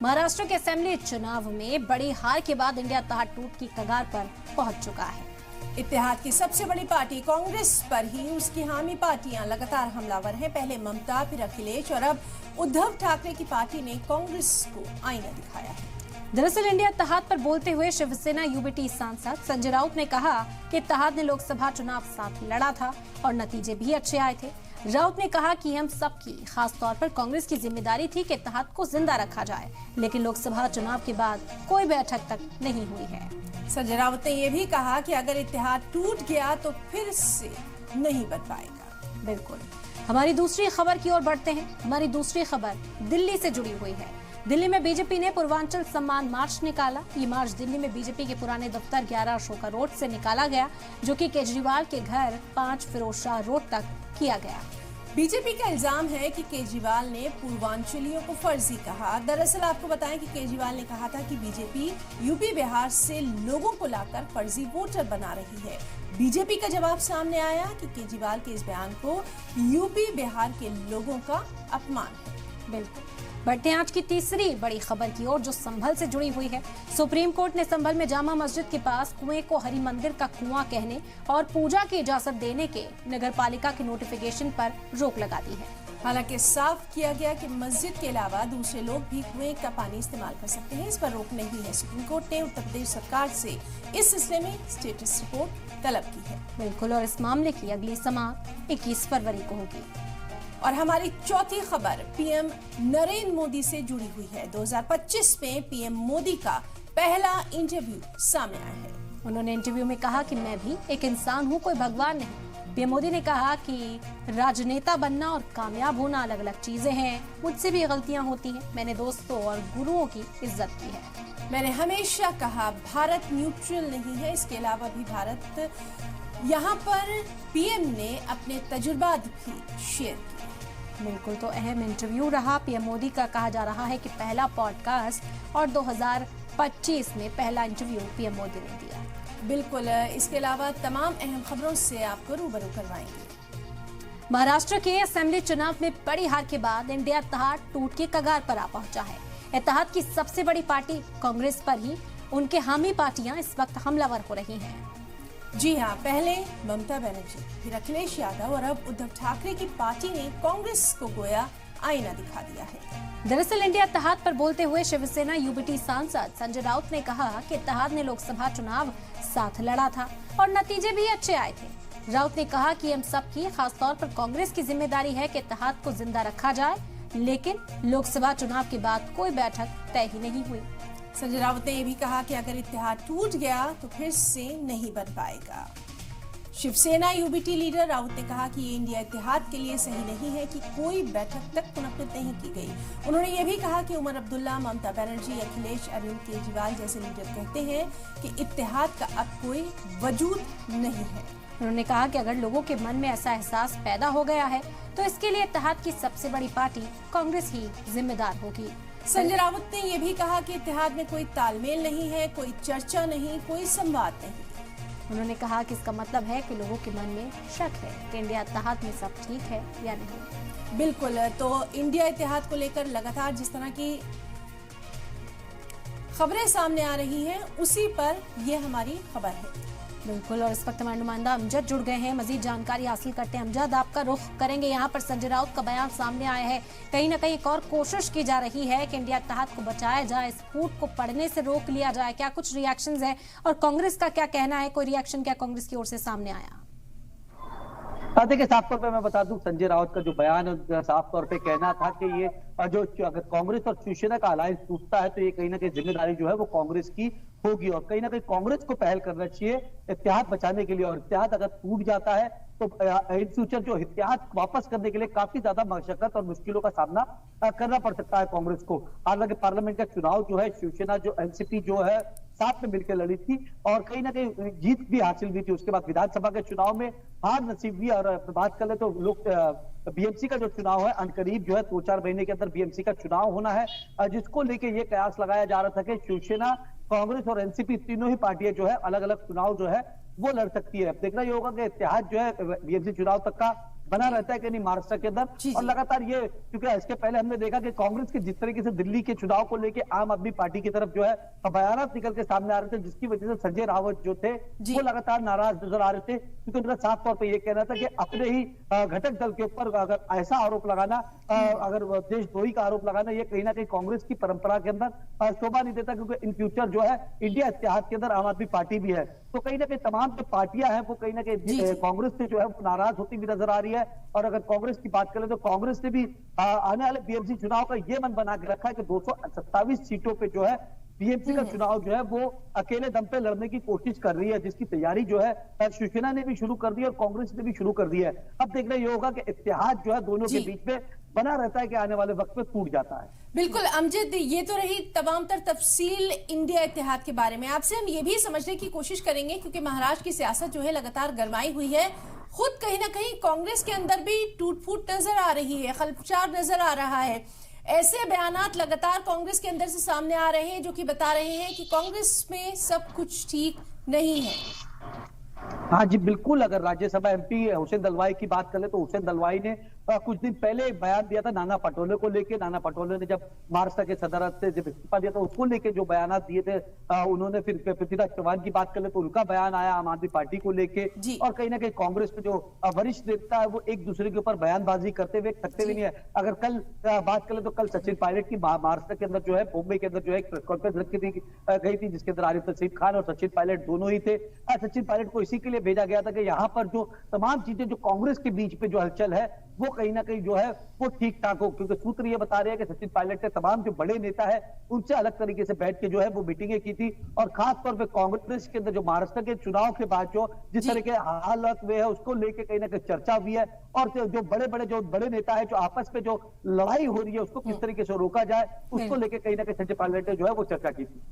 महाराष्ट्र के असेंबली चुनाव में बड़ी हार के बाद इंडिया इत्तेहाद टूट की कगार पर पहुंच चुका है। इत्तेहाद की सबसे बड़ी पार्टी कांग्रेस पर ही उसकी हामी पार्टियां लगातार हमलावर हैं। पहले ममता, फिर अखिलेश और अब उद्धव ठाकरे की पार्टी ने कांग्रेस को आईना दिखाया है। दरअसल इंडिया इत्तेहाद पर बोलते हुए शिवसेना यूबीटी सांसद संजय राउत ने कहा कि इत्तेहाद ने लोकसभा चुनाव साथ लड़ा था और नतीजे भी अच्छे आए थे। राउत ने कहा कि हम सबकी, खासतौर पर कांग्रेस की जिम्मेदारी थी कि इत्तेहाद को जिंदा रखा जाए, लेकिन लोकसभा चुनाव के बाद कोई बैठक तक नहीं हुई है। संजय राउत ने यह भी कहा कि अगर इत्तेहाद टूट गया तो फिर से नहीं बन पाएगा। बिल्कुल। हमारी दूसरी खबर की ओर बढ़ते हैं। हमारी दूसरी खबर दिल्ली से जुड़ी हुई है। दिल्ली में बीजेपी ने पूर्वांचल सम्मान मार्च निकाला। ये मार्च दिल्ली में बीजेपी के पुराने दफ्तर 11 अशोका रोड से निकाला गया, जो कि केजरीवाल के घर 5 फिरोज शाह रोड तक किया गया। बीजेपी का इल्जाम है कि केजरीवाल ने पूर्वांचलियों को फर्जी कहा। दरअसल आपको बताएं कि केजरीवाल ने कहा था कि बीजेपी यूपी बिहार से लोगों को लाकर फर्जी वोटर बना रही है। बीजेपी का जवाब सामने आया कि केजरीवाल के इस बयान को यूपी बिहार के लोगों का अपमान है। बिल्कुल। बढ़ते हैं आज की तीसरी बड़ी खबर की ओर, जो संभल से जुड़ी हुई है। सुप्रीम कोर्ट ने संभल में जामा मस्जिद के पास कुएं को हरि मंदिर का कुआं कहने और पूजा की इजाजत देने के नगरपालिका के नोटिफिकेशन पर रोक लगा दी है। हालांकि साफ किया गया कि मस्जिद के अलावा दूसरे लोग भी कुएं का पानी इस्तेमाल कर सकते हैं। इस पर रोक नहीं है। सुप्रीम कोर्ट ने उत्तर प्रदेश सरकार से इस सिलसिले में स्टेटस रिपोर्ट तलब की है। बिल्कुल। और इस मामले की अगली समाअत 21 फरवरी को होगी। और हमारी चौथी खबर पीएम नरेंद्र मोदी से जुड़ी हुई है। 2025 में पीएम मोदी का पहला इंटरव्यू सामने आया है। उन्होंने इंटरव्यू में कहा कि मैं भी एक इंसान हूं, कोई भगवान नहीं। पीएम मोदी ने कहा कि राजनेता बनना और कामयाब होना अलग अलग चीजें हैं। मुझसे भी गलतियां होती हैं। मैंने दोस्तों और गुरुओं की इज्जत की है। मैंने हमेशा कहा भारत न्यूट्रल नहीं है। इसके अलावा भी भारत, यहाँ पर पीएम ने अपने तजुर्बात भी शेयर किए। बिल्कुल। तो अहम इंटरव्यू रहा पीएम मोदी का। कहा जा रहा है कि पहला पॉडकास्ट और 2025 में पहला इंटरव्यू पीएम मोदी ने दिया। बिल्कुल। इसके अलावा तमाम अहम खबरों से आपको रूबरू करवाएंगे। महाराष्ट्र के असेंबली चुनाव में बड़ी हार के बाद इंडिया इत्तेहाद टूट के कगार पर आ पहुंचा है। इत्तेहाद की सबसे बड़ी पार्टी कांग्रेस पर ही उनके हामी पार्टियां इस वक्त हमलावर हो रही हैं। जी हाँ, पहले ममता बनर्जी, फिर अखिलेश यादव और अब उद्धव ठाकरे की पार्टी ने कांग्रेस को गोया आईना दिखा दिया है। दरअसल इंडिया इत्तेहाद पर बोलते हुए शिवसेना यूबीटी सांसद संजय राउत ने कहा कि इत्तेहाद ने लोकसभा चुनाव साथ लड़ा था और नतीजे भी अच्छे आए थे। राउत ने कहा कि हम सबकी, खासतौर पर कांग्रेस की जिम्मेदारी है कि इत्तेहाद को जिंदा रखा जाए, लेकिन लोकसभा चुनाव के बाद कोई बैठक तय ही नहीं हुई। संजय राउत ने यह भी कहा कि अगर इत्तेहाद टूट गया तो फिर से नहीं बन पाएगा। शिवसेना यूबीटी लीडर राउत ने कहा कि ये इंडिया इत्तेहाद के लिए सही नहीं है कि कोई बैठक तक मुनक्किद नहीं की गई। उन्होंने ये भी कहा कि उमर अब्दुल्ला, ममता बनर्जी, अखिलेश, अरविंद केजरीवाल जैसे लीडर कहते हैं कि इत्तेहाद का अब कोई वजूद नहीं है। उन्होंने कहा कि अगर लोगों के मन में ऐसा एहसास पैदा हो गया है तो इसके लिए इत्तेहाद की सबसे बड़ी पार्टी कांग्रेस ही जिम्मेदार होगी। संजय राउत ने यह भी कहा कि इत्तेहाद में कोई तालमेल नहीं है, कोई चर्चा नहीं, कोई संवाद नहीं। उन्होंने कहा कि इसका मतलब है कि लोगों के मन में शक है कि इंडिया इत्तेहाद में सब ठीक है या नहीं। बिल्कुल। तो इंडिया इत्तेहाद को लेकर लगातार जिस तरह की खबरें सामने आ रही हैं, उसी पर यह हमारी खबर है। बिल्कुल। और इस वक्त हमारे नुमाइंदा अमजद जुड़ गए हैं, मजीद जानकारी हासिल करते हैं। अमजद, आपका रुख करेंगे। यहाँ पर संजय राउत का बयान सामने आया है। कहीं ना कहीं एक और कोशिश की जा रही है कि इंडिया इत्तेहाद को बचाया जाए, इस फूट को पड़ने से रोक लिया जाए। क्या कुछ रिएक्शंस हैं और कांग्रेस का क्या कहना है? कोई रिएक्शन क्या कांग्रेस की ओर से सामने आया? देखिए, साफ तौर पे मैं बता दूं, संजय राउत का जो बयान साफ तौर पे कहना था कि ये जो अगर कांग्रेस और शिवसेना का अलायंस टूटता है तो ये कहीं ना कहीं जिम्मेदारी जो है वो कांग्रेस की होगी और कहीं ना कहीं कांग्रेस को पहल करना चाहिए इत्तेहाद बचाने के लिए। और इत्तेहाद अगर टूट जाता है तो इन फ्यूचर जो इत्तेहाद वापस करने के लिए काफी ज्यादा मशक्कत और मुश्किलों का सामना करना पड़ सकता है कांग्रेस को। हालांकि पार्लियामेंट का चुनाव जो है शिवसेना जो एनसीपी जो है साथ में मिलकर लड़ी थी और कहीं ना कहीं जीत भी हासिल हुई थी। उसके बाद विधानसभा के चुनाव में हार नसीब हुई। और बात कर ले तो लोग बीएमसी का जो चुनाव है अनकरीब जो है 2-4 महीने के अंदर बीएमसी का चुनाव होना है, जिसको लेके ये कयास लगाया जा रहा था कि शिवसेना, कांग्रेस और एनसीपी तीनों ही पार्टियां जो है अलग अलग चुनाव जो है वो लड़ सकती है। अब देखना ये होगा कि इत्तेहाद जो है बीएमसी चुनाव तक का बना रहता है कि नहीं महाराष्ट्र के अंदर। जी, और जी। लगातार ये, क्योंकि इसके पहले हमने देखा कि कांग्रेस के जिस तरीके से दिल्ली के चुनाव को लेके आम आदमी पार्टी की तरफ जो है बयान निकल के सामने आ रहे थे, जिसकी वजह से संजय रावत जो थे जी। वो लगातार नाराज नजर आ रहे थे, क्योंकि उनका साफ तौर पर यह कहना था कि अपने ही घटक दल के ऊपर अगर ऐसा आरोप लगाना, अगर देशद्रोही का आरोप लगाना, ये कहीं ना कहीं कांग्रेस की परंपरा के अंदर शोभा नहीं देता, क्योंकि इन फ्यूचर जो है इंडिया इत्तेहाद के अंदर आम आदमी पार्टी भी है। तो कहीं ना कहीं तमाम जो पार्टियां हैं वो कहीं ना जी, कहीं जी। कांग्रेस से जो है वो नाराज होती भी नजर आ रही है। और अगर कांग्रेस की बात करें तो कांग्रेस ने भी आने वाले बीएमसी चुनाव का ये मन बना के रखा है कि 227 सीटों पे जो है बीएमसी का चुनाव जो है वो अकेले दम पे लड़ने की कोशिश कर रही है, जिसकी तैयारी जो है शिवसेना ने भी शुरू कर दी और कांग्रेस ने भी शुरू कर दी है। अब देखना ये होगा कि इत्तेहाद जो है दोनों के जी। बीच में बना रहता है कि आने वाले वक्त में टूट जाता है। बिल्कुल अमजद, ये तो रही तमाम तर तफसील इंडिया इत्तेहाद के बारे में। आपसे हम ये भी समझने की कोशिश करेंगे, क्योंकि महाराष्ट्र की सियासत जो है लगातार गरमाई हुई है, खुद कहीं ना कहीं कांग्रेस के अंदर भी टूट फूट नजर आ रही है, खलबचार नजर आ रहा है। ऐसे बयानात लगातार कांग्रेस के अंदर से सामने आ रहे हैं जो कि बता रहे हैं कि कांग्रेस में सब कुछ ठीक नहीं है। हाँ जी बिल्कुल, अगर राज्यसभा एमपी हुसैन दलवाई की बात करें तो हुसैन दलवाई ने कुछ दिन पहले एक बयान दिया था नाना पटोले को लेके। नाना पटोले ने जब महाराष्ट्र के सदर से जब इस्तीफा दिया था उसको लेके जो बयान दिए थे, उन्होंने फिर पृथ्वीराज चौहान की बात करें तो उनका बयान आया आम आदमी पार्टी को लेके। और कहीं ना कहीं कांग्रेस में जो वरिष्ठ नेता है वो एक दूसरे के ऊपर बयानबाजी करते हुए थकते भी नहीं है। अगर कल बात करें तो कल सचिन पायलट की महाराष्ट्र के अंदर जो है मुंबई के अंदर जो है एक प्रेस कॉन्फ्रेंस रखी गई थी, जिसके अंदर आरिफ नसीम खान और सचिन पायलट दोनों ही थे। सचिन पायलट को इसी के लिए भेजा गया था कि यहाँ पर जो तमाम चीजें जो कांग्रेस के बीच पे जो हलचल है वो कहीं ना कहीं जो है वो ठीक ठाक हो, क्योंकि सूत्र ये बता रहे हैं कि सचिन पायलट ने तमाम जो बड़े नेता है उनसे अलग तरीके से बैठ के जो है वो मीटिंगें की थी। और खास तौर पे कांग्रेस के अंदर जो महाराष्ट्र के चुनाव के बाद जो जिस तरह के हालात हुए है उसको लेके कहीं ना कहीं चर्चा हुई है। और जो बड़े नेता है जो आपस में जो लड़ाई हो रही है उसको किस तरीके से रोका जाए उसको लेके कहीं ना कहीं सचिन पायलट ने जो है वो चर्चा की थी।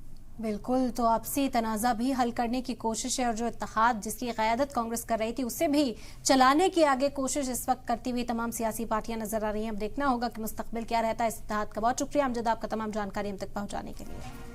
बिल्कुल, तो आपसी तनाज़ा भी हल करने की कोशिश है और जो इत्तेहाद जिसकी क़यादत कांग्रेस कर रही थी उसे भी चलाने की आगे कोशिश इस वक्त करती हुई तमाम सियासी पार्टियां नजर आ रही हैं। अब देखना होगा कि मुस्तकबिल क्या रहता है इस इत्तेहाद का। बहुत शुक्रिया अमजद आपका तमाम जानकारी हम तक पहुंचाने के लिए।